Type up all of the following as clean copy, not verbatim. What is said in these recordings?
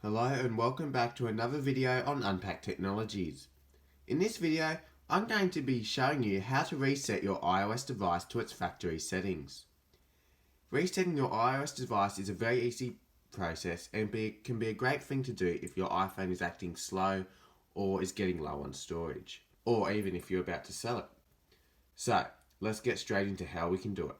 Hello and welcome back to another video on Unpacked Technologies. In this video, I'm going to be showing you how to reset your iOS device to its factory settings. Resetting your iOS device is a very easy process and can be a great thing to do if your iPhone is acting slow or is getting low on storage, or even if you're about to sell it. So, let's get straight into how we can do it.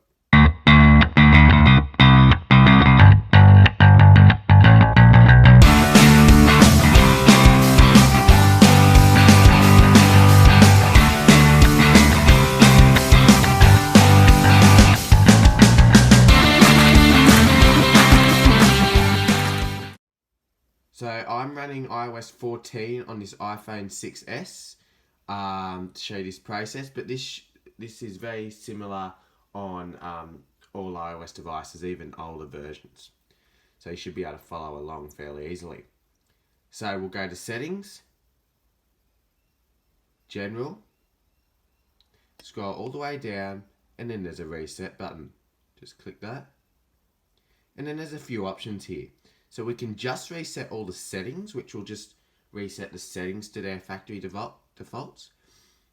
So I'm running iOS 14 on this iPhone 6s to show you this process, but this is very similar on all iOS devices, even older versions. So you should be able to follow along fairly easily. So we'll go to Settings, General, scroll all the way down, and then there's a Reset button. Just click that. And then there's a few options here. So we can just reset all the settings, which will just reset the settings to their factory defaults.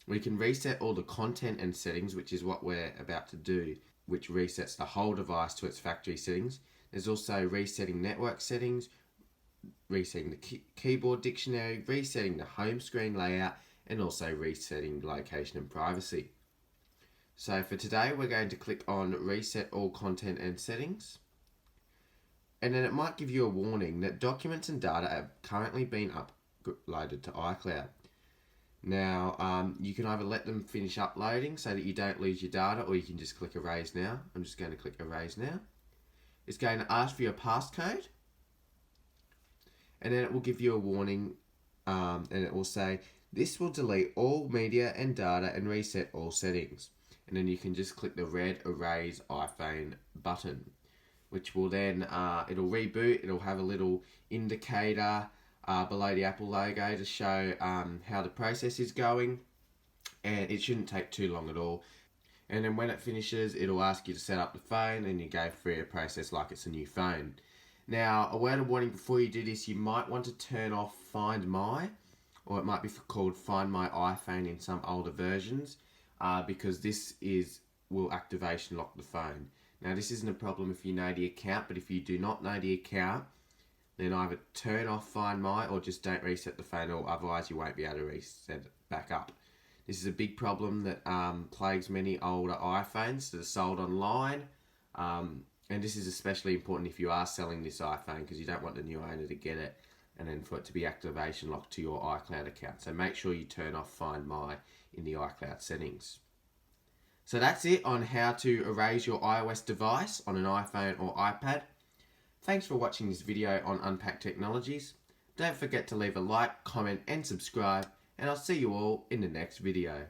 We can reset all the content and settings, which is what we're about to do, which resets the whole device to its factory settings. There's also resetting network settings, resetting the keyboard dictionary, resetting the home screen layout, and also resetting location and privacy. So for today, we're going to click on Reset All Content and Settings. And then it might give you a warning that documents and data have currently been uploaded to iCloud. Now, you can either let them finish uploading so that you don't lose your data, or you can just click Erase Now. I'm just going to click Erase Now. It's going to ask for your passcode. And then it will give you a warning, and it will say, this will delete all media and data and reset all settings. And then you can just click the red Erase iPhone button, which will then, it'll reboot, it'll have a little indicator below the Apple logo to show how the process is going, and it shouldn't take too long at all. And then when it finishes, it'll ask you to set up the phone, and you go through a process like it's a new phone. Now, a word of warning before you do this, you might want to turn off Find My, or it might be called Find My iPhone in some older versions, because this will activation lock the phone. Now, this isn't a problem if you know the account, but if you do not know the account, then either turn off Find My or just don't reset the phone, or otherwise you won't be able to reset it back up. This is a big problem that plagues many older iPhones that are sold online, and this is especially important if you are selling this iPhone, because you don't want the new owner to get it and then for it to be activation locked to your iCloud account. So make sure you turn off Find My in the iCloud settings. So that's it on how to erase your iOS device on an iPhone or iPad. Thanks for watching this video on Unpacked Technologies. Don't forget to leave a like, comment and subscribe, and I'll see you all in the next video.